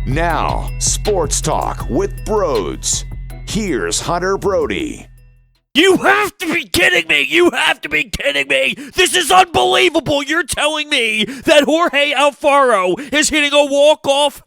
Now, Sports Talk with Broads. Here's Hunter Brody. You have to be kidding me! You have to be kidding me! This is unbelievable! You're telling me that Jorge Alfaro is hitting a walk-off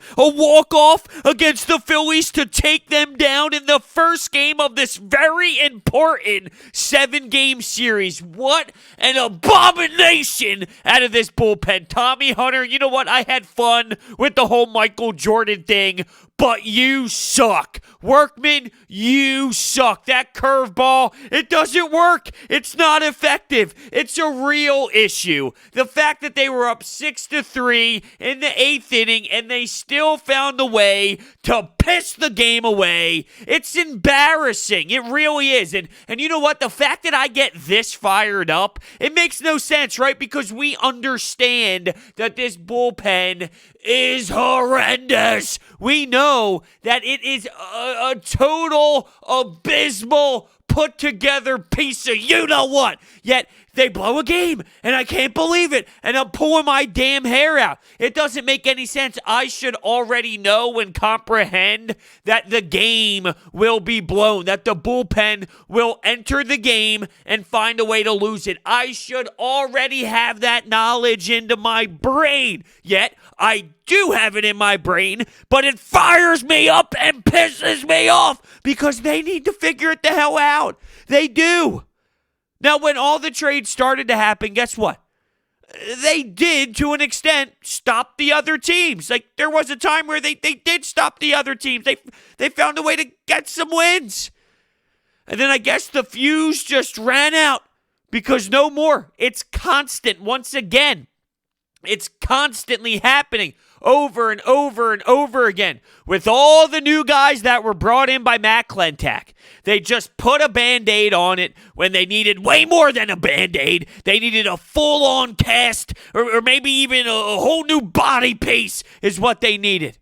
against the Phillies to take them down in the first game of this very important 7-game series. What an abomination out of this bullpen. Tommy Hunter, you know what? I had fun with the whole Michael Jordan thing, but you suck. Workman, you suck. That curveball, it doesn't work. It's not effective. It's a real issue. The fact that they were up 6-3 in the 8th inning and they still found a way to piss the game away, it's embarrassing. It really is. And you know what? The fact that I get this fired up, it makes no sense, right? Because we understand that this bullpen is horrendous. We know that it is a total abysmal put together piece of you-know-what. Yet they blow a game, and I can't believe it, and I'm pulling my damn hair out. It doesn't make any sense. I should already know and comprehend that the game will be blown, that the bullpen will enter the game and find a way to lose it. I should already have that knowledge into my brain. Yet, I do have it in my brain, but it fires me up and pisses me off because they need to figure it the hell out. They do. Now, when all the trades started to happen, guess what? They did, to an extent, stop the other teams. Like, there was a time where they did stop the other teams. They found a way to get some wins. And then I guess the fuse just ran out because no more. It's constant once again. It's constantly happening over and over and over again with all the new guys that were brought in by Matt Klentak. They just put a Band-Aid on it when they needed way more than a Band-Aid. They needed a full-on cast or maybe even a whole new body piece is what they needed.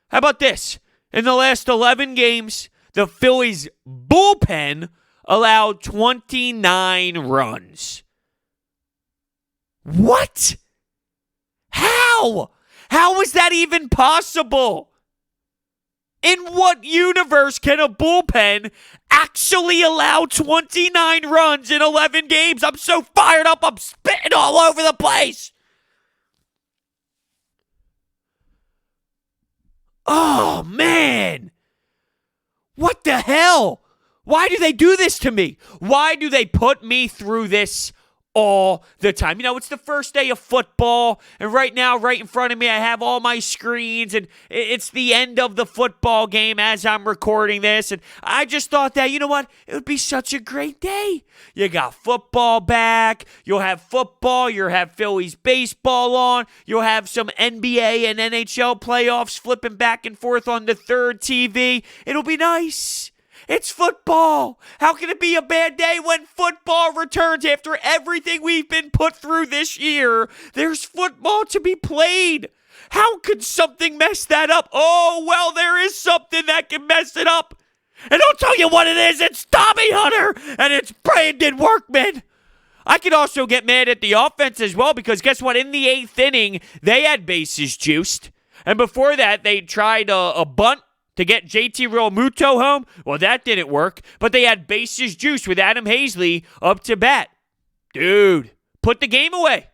How about this? In the last 11 games, the Phillies bullpen allowed 29 runs. What? How? How is that even possible? In what universe can a bullpen actually allow 29 runs in 11 games? I'm so fired up, I'm spitting all over the place. Oh, man. What the hell? Why do they do this to me? Why do they put me through this all the time? You know, it's the first day of football, and right now, right in front of me, I have all my screens, and it's the end of the football game as I'm recording this, and I just thought that, you know what, it would be such a great day. You got football back, you'll have football, you'll have Phillies baseball on, you'll have some NBA and NHL playoffs flipping back and forth on the third TV. It'll be nice. It's football. How can it be a bad day when football returns after everything we've been put through this year? There's football to be played. How could something mess that up? Oh, well, there is something that can mess it up. And I'll tell you what it is. It's Tommy Hunter, and it's Brandon Workman. I could also get mad at the offense as well because guess what? In the 8th inning, they had bases juiced. And before that, they tried a bunt to get JT Realmuto home. Well, that didn't work, but they had bases juiced with Adam Hazley up to bat. Dude, put the game away.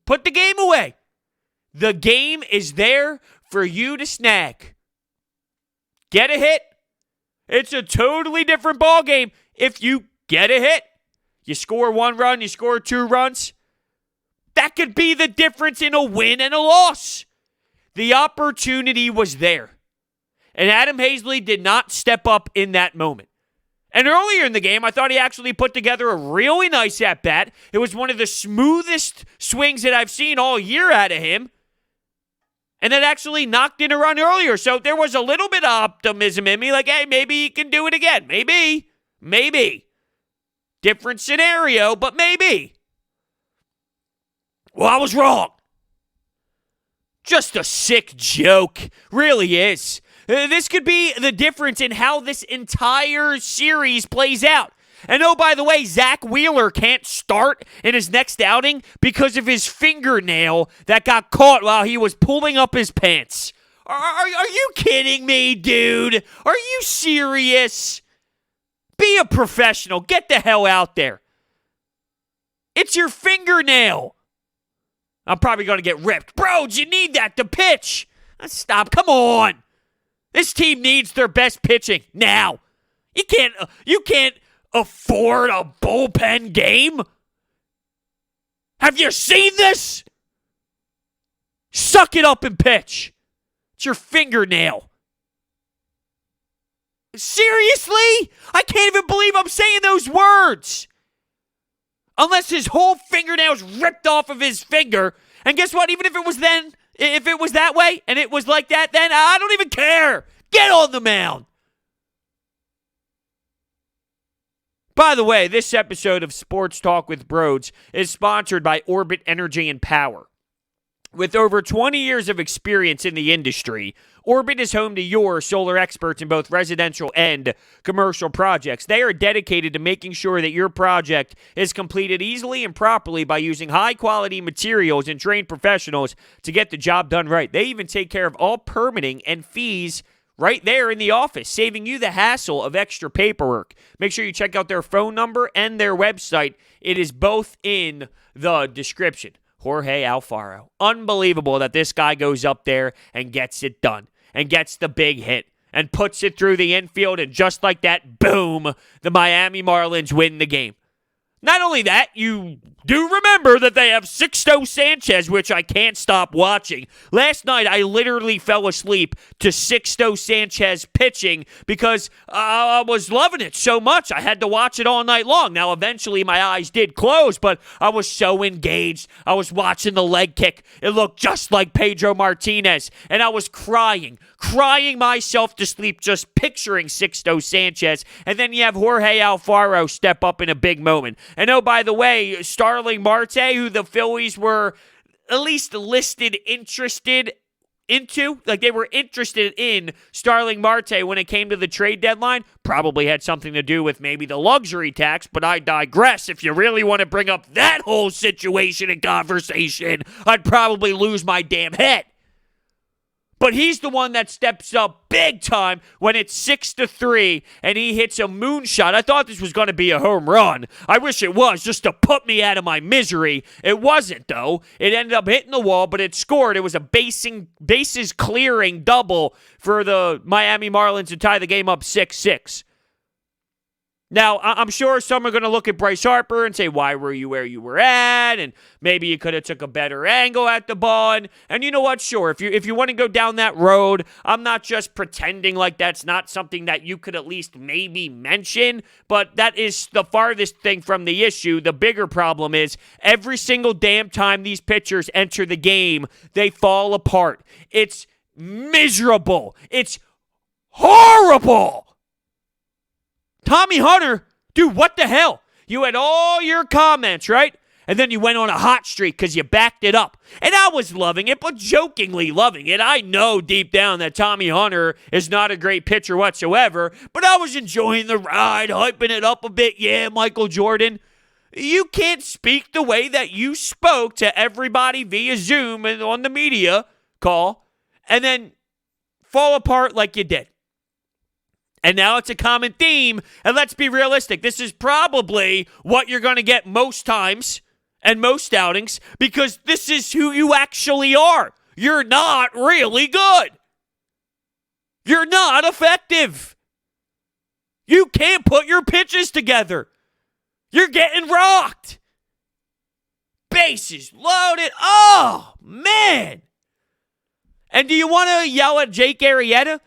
Put the game away. The game is there for you to snag. Get a hit. It's a totally different ball game if you get a hit. You score 1 run, you score 2 runs. That could be the difference in a win and a loss. The opportunity was there. And Adam Hazley did not step up in that moment. And earlier in the game, I thought he actually put together a really nice at-bat. It was one of the smoothest swings that I've seen all year out of him. And that actually knocked in a run earlier. So there was a little bit of optimism in me. Like, hey, maybe he can do it again. Maybe. Different scenario, but maybe. Well, I was wrong. Just a sick joke. Really is. This could be the difference in how this entire series plays out. And oh, by the way, Zach Wheeler can't start in his next outing because of his fingernail that got caught while he was pulling up his pants. Are you kidding me, dude? Are you serious? Be a professional. Get the hell out there. It's your fingernail. I'm probably going to get ripped. Bro, you need that to pitch. Stop. Come on. This team needs their best pitching now. You can't afford a bullpen game. Have you seen this? Suck it up and pitch. It's your fingernail. Seriously? I can't even believe I'm saying those words. Unless his whole fingernail's ripped off of his finger. And guess what? Even if it was that way, and it was like that then, I don't even care. Get on the mound. By the way, this episode of Sports Talk with Broads is sponsored by Orbit Energy and Power. With over 20 years of experience in the industry, Orbit is home to your solar experts in both residential and commercial projects. They are dedicated to making sure that your project is completed easily and properly by using high-quality materials and trained professionals to get the job done right. They even take care of all permitting and fees right there in the office, saving you the hassle of extra paperwork. Make sure you check out their phone number and their website. It is both in the description. Jorge Alfaro. Unbelievable that this guy goes up there and gets it done and gets the big hit and puts it through the infield, and just like that, boom, the Miami Marlins win the game. Not only that, you do remember that they have Sixto Sanchez, which I can't stop watching. Last night, I literally fell asleep to Sixto Sanchez pitching because I was loving it so much. I had to watch it all night long. Now, eventually, my eyes did close, but I was so engaged. I was watching the leg kick. It looked just like Pedro Martinez, and I was crying myself to sleep just picturing Sixto Sanchez. And then you have Jorge Alfaro step up in a big moment. And oh, by the way, Starling Marte, who the Phillies were at least interested into, like they were interested in Starling Marte when it came to the trade deadline, probably had something to do with maybe the luxury tax, but I digress. If you really want to bring up that whole situation and conversation, I'd probably lose my damn head. But he's the one that steps up big time when it's 6-3 and he hits a moonshot. I thought this was going to be a home run. I wish it was, just to put me out of my misery. It wasn't, though. It ended up hitting the wall, but it scored. It was a bases clearing double for the Miami Marlins to tie the game up 6-6. Now, I'm sure some are going to look at Bryce Harper and say, why were you where you were at? And maybe you could have took a better angle at the ball. And you know what? Sure, if you want to go down that road, I'm not just pretending like that's not something that you could at least maybe mention, but that is the farthest thing from the issue. The bigger problem is every single damn time these pitchers enter the game, they fall apart. It's miserable. It's horrible. Tommy Hunter, dude, what the hell? You had all your comments, right? And then you went on a hot streak because you backed it up. And I was loving it, but jokingly loving it. I know deep down that Tommy Hunter is not a great pitcher whatsoever, but I was enjoying the ride, hyping it up a bit. Yeah, Michael Jordan. You can't speak the way that you spoke to everybody via Zoom and on the media call and then fall apart like you did. And now it's a common theme, and let's be realistic. This is probably what you're going to get most times and most outings because this is who you actually are. You're not really good. You're not effective. You can't put your pitches together. You're getting rocked. Bases loaded. Oh, man. And do you want to yell at Jake Arrieta?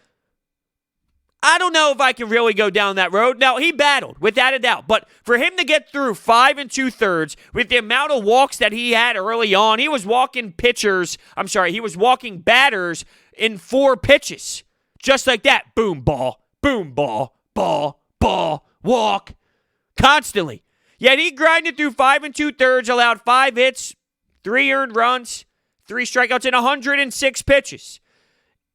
I don't know if I can really go down that road. Now, he battled, without a doubt. But for him to get through 5 2/3 with the amount of walks that he had early on, he was walking batters in 4 pitches. Just like that. Boom, ball, ball, walk. Constantly. Yet he grinded through 5 2/3, allowed 5 hits, 3 earned runs, 3 strikeouts, and 106 pitches.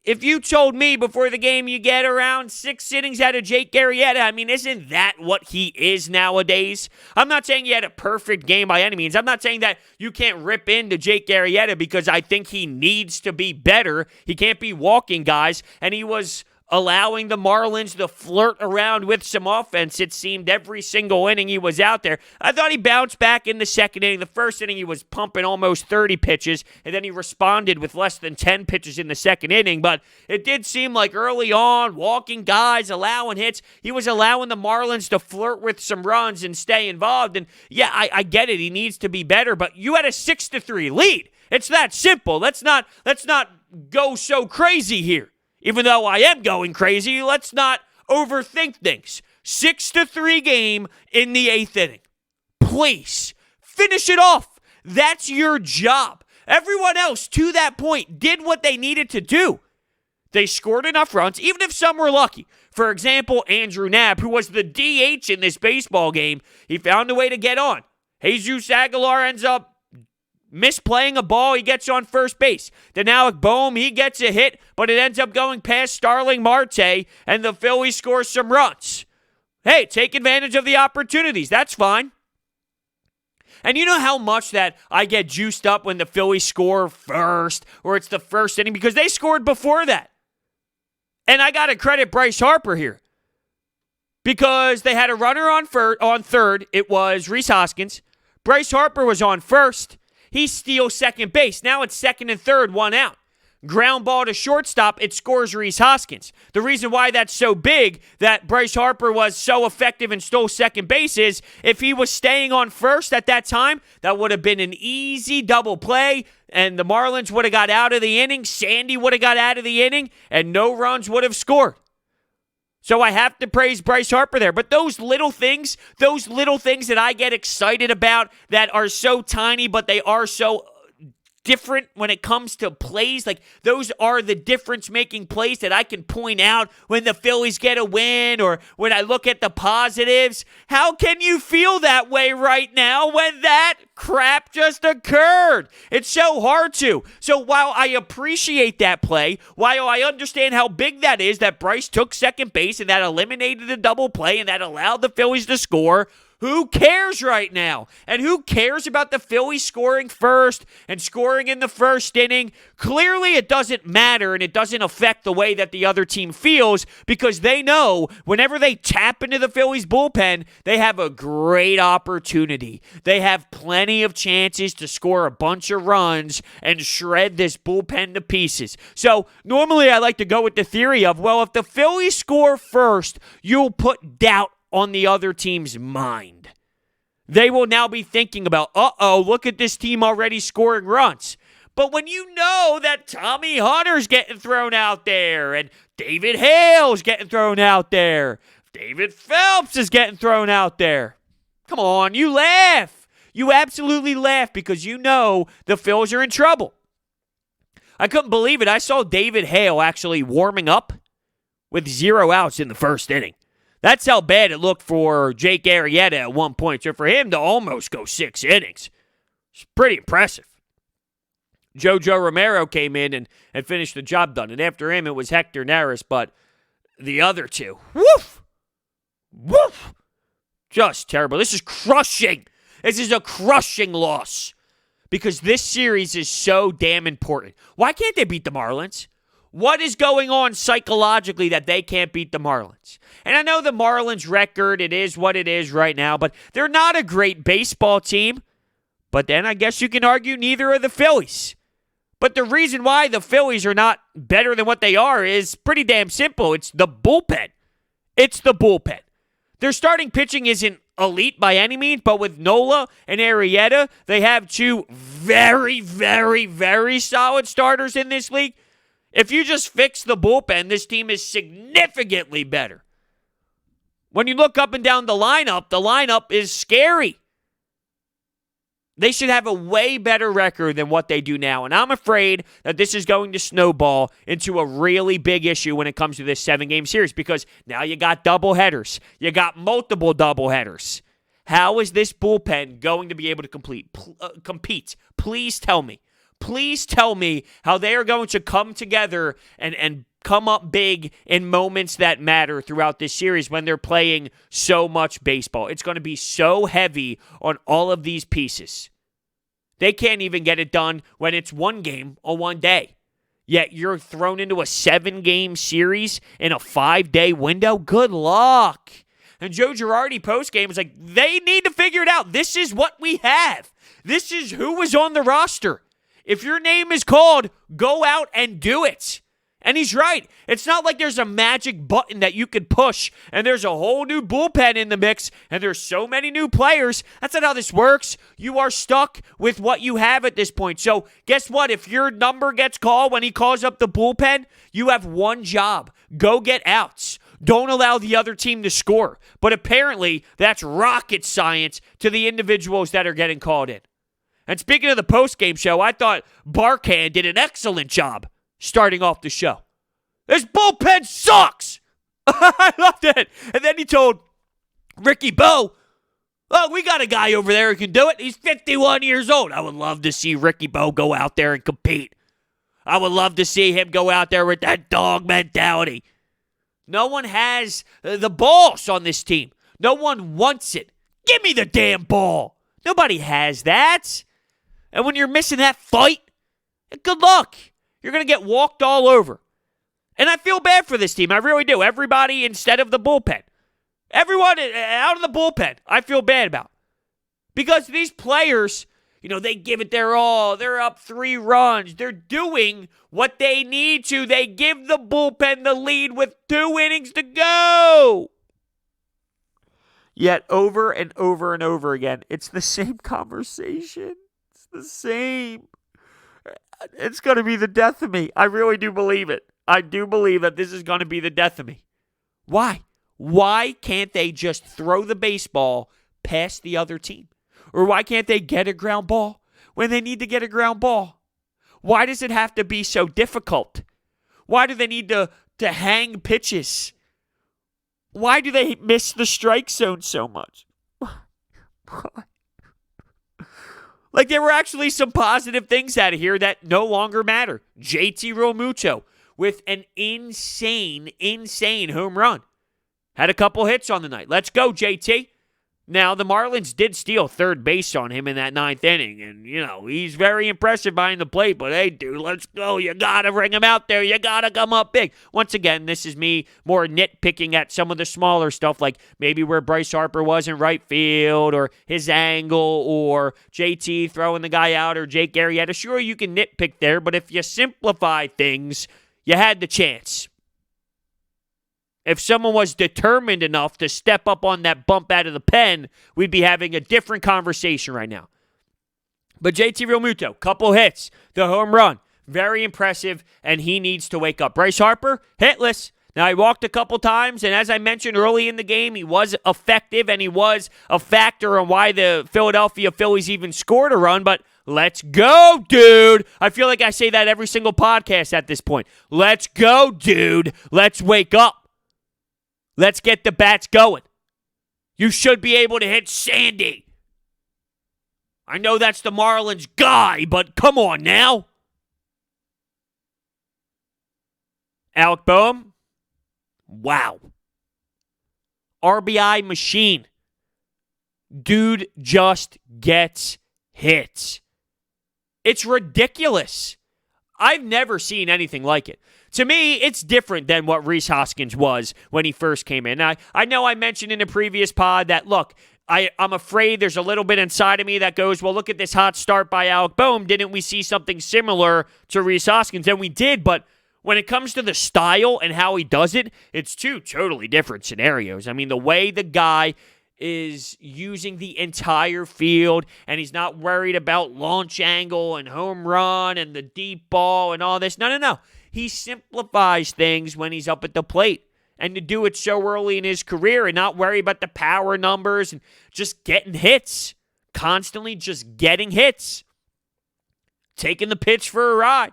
if you told me before the game you get around 6 innings out of Jake Arrieta, I mean, isn't that what he is nowadays? I'm not saying he had a perfect game by any means. I'm not saying that you can't rip into Jake Arrieta because I think he needs to be better. He can't be walking guys, and he was allowing the Marlins to flirt around with some offense, it seemed, every single inning he was out there. I thought he bounced back in the second inning. The first inning, he was pumping almost 30 pitches, and then he responded with less than 10 pitches in the second inning. But it did seem like early on, walking guys, allowing hits, he was allowing the Marlins to flirt with some runs and stay involved. And yeah, I get it. He needs to be better, but you had a 6-3 lead. It's that simple. Let's not go so crazy here. Even though I am going crazy, let's not overthink things. 6-3 game in the 8th inning. Please, finish it off. That's your job. Everyone else, to that point, did what they needed to do. They scored enough runs, even if some were lucky. For example, Andrew Knapp, who was the DH in this baseball game, he found a way to get on. Jesus Aguilar ends up misplaying a ball, he gets on first base. Then Alec Boehm, he gets a hit, but it ends up going past Starling Marte, and the Phillies score some runs. Hey, take advantage of the opportunities. That's fine. And you know how much that I get juiced up when the Phillies score first, or it's the first inning, because they scored before that. And I got to credit Bryce Harper here, because they had a runner on third. It was Rhys Hoskins. Bryce Harper was on first. He steals second base. Now it's second and third, 1 out. Ground ball to shortstop, it scores Rhys Hoskins. The reason why that's so big, that Bryce Harper was so effective and stole second base, is if he was staying on first at that time, that would have been an easy double play, and the Marlins would have got out of the inning, Sandy would have got out of the inning, and no runs would have scored. So I have to praise Bryce Harper there. But those little things that I get excited about that are so tiny, but they are so different when it comes to plays, like those are the difference-making plays that I can point out when the Phillies get a win or when I look at the positives. How can you feel that way right now when that crap just occurred? It's so hard to. So while I appreciate that play, while I understand how big that is, that Bryce took second base and that eliminated a double play and that allowed the Phillies to score, who cares right now? And who cares about the Phillies scoring first and scoring in the first inning? Clearly, it doesn't matter, and it doesn't affect the way that the other team feels, because they know whenever they tap into the Phillies bullpen, they have a great opportunity. They have plenty of chances to score a bunch of runs and shred this bullpen to pieces. So normally I like to go with the theory of, well, if the Phillies score first, you'll put doubt on the other team's mind. They will now be thinking about, look at this team already scoring runs. But when you know that Tommy Hunter's getting thrown out there and David Hale's getting thrown out there, David Phelps is getting thrown out there, come on, you laugh. You absolutely laugh because you know the Phils are in trouble. I couldn't believe it. I saw David Hale actually warming up with 0 outs in the first inning. That's how bad it looked for Jake Arrieta at one point. So for him to almost go 6 innings, it's pretty impressive. Jojo Romero came in and finished the job done. And after him, it was Hector Neris. But the other two, woof, just terrible. This is crushing. This is a crushing loss because this series is so damn important. Why can't they beat the Marlins? What is going on psychologically that they can't beat the Marlins? And I know the Marlins record, it is what it is right now, but they're not a great baseball team. But then I guess you can argue neither are the Phillies. But the reason why the Phillies are not better than what they are is pretty damn simple. It's the bullpen. It's the bullpen. Their starting pitching isn't elite by any means, but with Nola and Arrieta, they have 2 very, very, very solid starters in this league. If you just fix the bullpen, this team is significantly better. When you look up and down the lineup is scary. They should have a way better record than what they do now. And I'm afraid that this is going to snowball into a really big issue when it comes to this 7-game series because now you got doubleheaders. You got multiple doubleheaders. How is this bullpen going to be able to compete? Please tell me. Please tell me how they are going to come together and come up big in moments that matter throughout this series when they're playing so much baseball. It's going to be so heavy on all of these pieces. They can't even get it done when it's one game on one day. Yet you're thrown into a 7-game series in a 5-day window? Good luck. And Joe Girardi postgame was like, they need to figure it out. This is what we have. This is who was on the roster. If your name is called, go out and do it. And he's right. It's not like there's a magic button that you could push and there's a whole new bullpen in the mix and there's so many new players. That's not how this works. You are stuck with what you have at this point. So guess what? If your number gets called when he calls up the bullpen, you have one job. Go get outs. Don't allow the other team to score. But apparently, that's rocket science to the individuals that are getting called in. And speaking of the postgame show, I thought Barkan did an excellent job starting off the show. This bullpen sucks! I loved it. And then he told Ricky Bo, oh, we got a guy over there who can do it. He's 51 years old. I would love to see Ricky Bo go out there and compete. I would love to see him go out there with that dog mentality. No one has the balls on this team. No one wants it. Give me the damn ball. Nobody has that. And when you're missing that fight, good luck. You're going to get walked all over. And I feel bad for this team. I really do. Everybody instead of the bullpen. Everyone out of the bullpen, I feel bad about. Because these players, they give it their all. They're up 3 runs. They're doing what they need to. They give the bullpen the lead with 2 innings to go. Yet over and over and over again, it's the same conversation. It's the same. It's going to be the death of me. I really do believe it. I do believe that this is going to be the death of me. Why? Why can't they just throw the baseball past the other team? Or why can't they get a ground ball when they need to get a ground ball? Why does it have to be so difficult? Why do they need to hang pitches? Why do they miss the strike zone so much? Like, there were actually some positive things out of here that no longer matter. JT Realmuto with an insane home run. Had a couple hits on the night. Let's go, JT. Now, the Marlins did steal third base on him in that 9th inning, and, he's very impressive behind the plate, but hey, dude, let's go. You got to bring him out there. You got to come up big. Once again, this is me more nitpicking at some of the smaller stuff, like maybe where Bryce Harper was in right field, or his angle, or JT throwing the guy out, or Jake Arrieta. Sure, you can nitpick there, but if you simplify things, you had the chance. If someone was determined enough to step up on that bump out of the pen, we'd be having a different conversation right now. But JT Realmuto, couple hits, the home run, very impressive, and he needs to wake up. Bryce Harper, hitless. Now, he walked a couple times, and as I mentioned early in the game, he was effective, and he was a factor on why the Philadelphia Phillies even scored a run, but let's go, dude. I feel like I say that every single podcast at this point. Let's go, dude. Let's wake up. Let's get the bats going. You should be able to hit Sandy. I know that's the Marlins guy, but come on now. Alec Boehm. Wow. RBI machine. Dude just gets hits. It's ridiculous. I've never seen anything like it. To me, it's different than what Rhys Hoskins was when he first came in. I know I mentioned in a previous pod that, look, I'm afraid there's a little bit inside of me that goes, well, look at this hot start by Alec Boehm. Didn't we see something similar to Rhys Hoskins? And we did, but when it comes to the style and how he does it, it's 2 totally different scenarios. I mean, the way the guy is using the entire field, and he's not worried about launch angle and home run and the deep ball and all this. No. He simplifies things when he's up at the plate. And to do it so early in his career and not worry about the power numbers and just getting hits. Constantly just getting hits. Taking the pitch for a ride.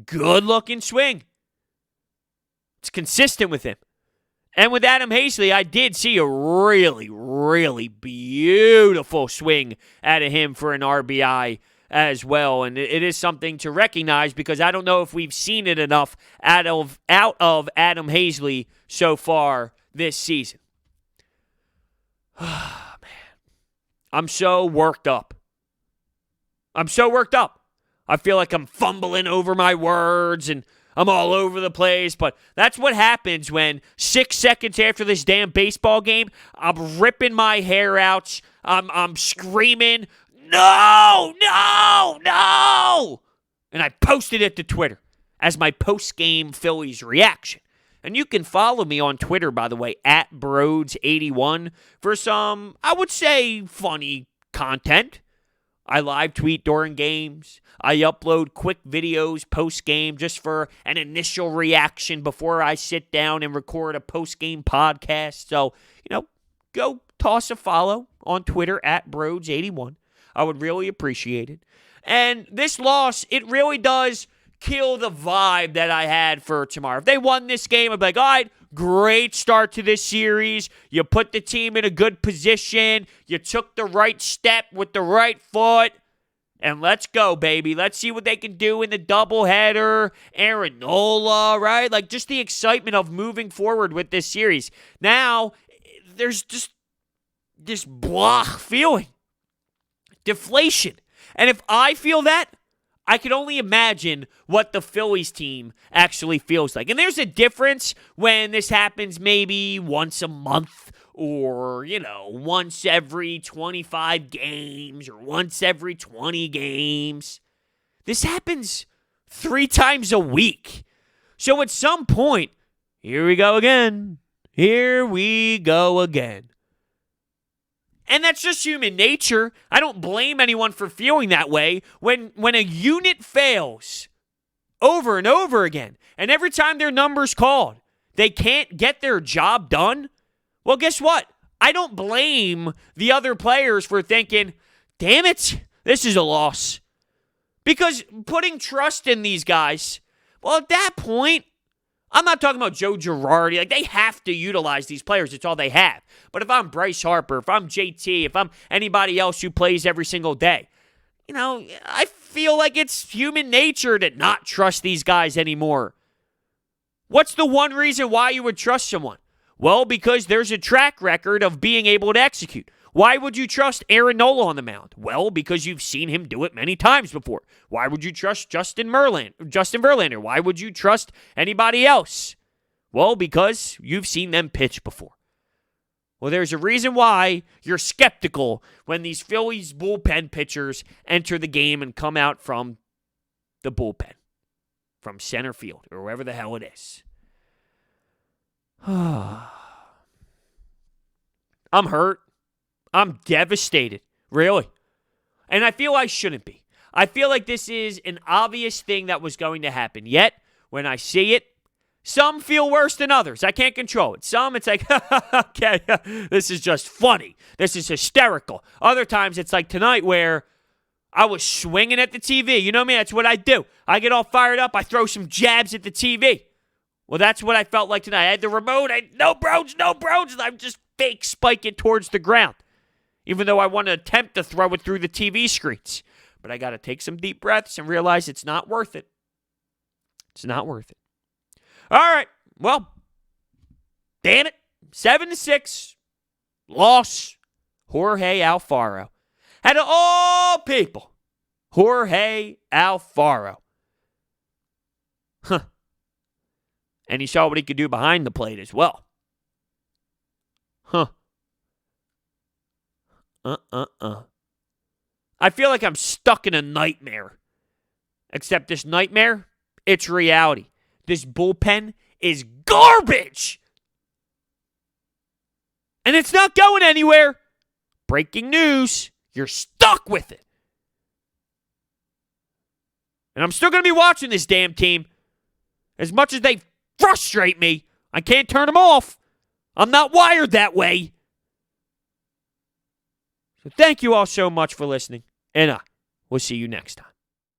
Good looking swing. It's consistent with him. And with Adam Hazley, I did see a really, really beautiful swing out of him for an RBI as well. And it is something to recognize because I don't know if we've seen it enough out of Adam Hazley so far this season. Man, I'm so worked up. I feel like I'm fumbling over my words and I'm all over the place, but that's what happens when 6 seconds after this damn baseball game, I'm ripping my hair out. I'm screaming, no! And I posted it to Twitter as my post-game Phillies reaction. And you can follow me on Twitter, by the way, at Broads81 for some, I would say, funny content. I live tweet during games. I upload quick videos post-game just for an initial reaction before I sit down and record a post-game podcast. So, go toss a follow on Twitter at Broads81. I would really appreciate it. And this loss, it really does kill the vibe that I had for tomorrow. If they won this game, I'd be like, all right, great start to this series. You put the team in a good position. You took the right step with the right foot. And let's go, baby. Let's see what they can do in the doubleheader. Aaron Nola, right? Like, just the excitement of moving forward with this series. Now, there's just this blah feeling. Deflation. And if I feel that, I can only imagine what the Phillies team actually feels like. And there's a difference when this happens maybe once a month or, once every 25 games or once every 20 games. This happens 3 times a week. So at some point, here we go again. And that's just human nature. I don't blame anyone for feeling that way. When a unit fails over and over again, and every time their number's called, they can't get their job done, well, guess what? I don't blame the other players for thinking, damn it, this is a loss. Because putting trust in these guys, well, at that point, I'm not talking about Joe Girardi. Like, they have to utilize these players. It's all they have. But if I'm Bryce Harper, if I'm JT, if I'm anybody else who plays every single day, I feel like it's human nature to not trust these guys anymore. What's the one reason why you would trust someone? Well, because there's a track record of being able to execute. Why would you trust Aaron Nola on the mound? Well, because you've seen him do it many times before. Why would you trust Justin Verlander? Why would you trust anybody else? Well, because you've seen them pitch before. Well, there's a reason why you're skeptical when these Phillies bullpen pitchers enter the game and come out from the bullpen, from center field, or wherever the hell it is. I'm hurt. I'm devastated, really. And I feel I shouldn't be. I feel like this is an obvious thing that was going to happen. Yet, when I see it, some feel worse than others. I can't control it. Some, it's like, okay, this is just funny. This is hysterical. Other times, it's like tonight where I was swinging at the TV. You know me, that's what I do. I get all fired up. I throw some jabs at the TV. Well, that's what I felt like tonight. I had the remote. No Broads. And I'm just fake spiking towards the ground. Even though I want to attempt to throw it through the TV screens. But I got to take some deep breaths and realize it's not worth it. It's not worth it. All right. Well, damn it. 7-6. Loss. Jorge Alfaro. And of all people, Jorge Alfaro. Huh. And he saw what he could do behind the plate as well. Huh. I feel like I'm stuck in a nightmare. Except this nightmare, it's reality. This bullpen is garbage. And it's not going anywhere. Breaking news. You're stuck with it. And I'm still going to be watching this damn team. As much as they frustrate me, I can't turn them off. I'm not wired that way. So thank you all so much for listening. And I will see you next time.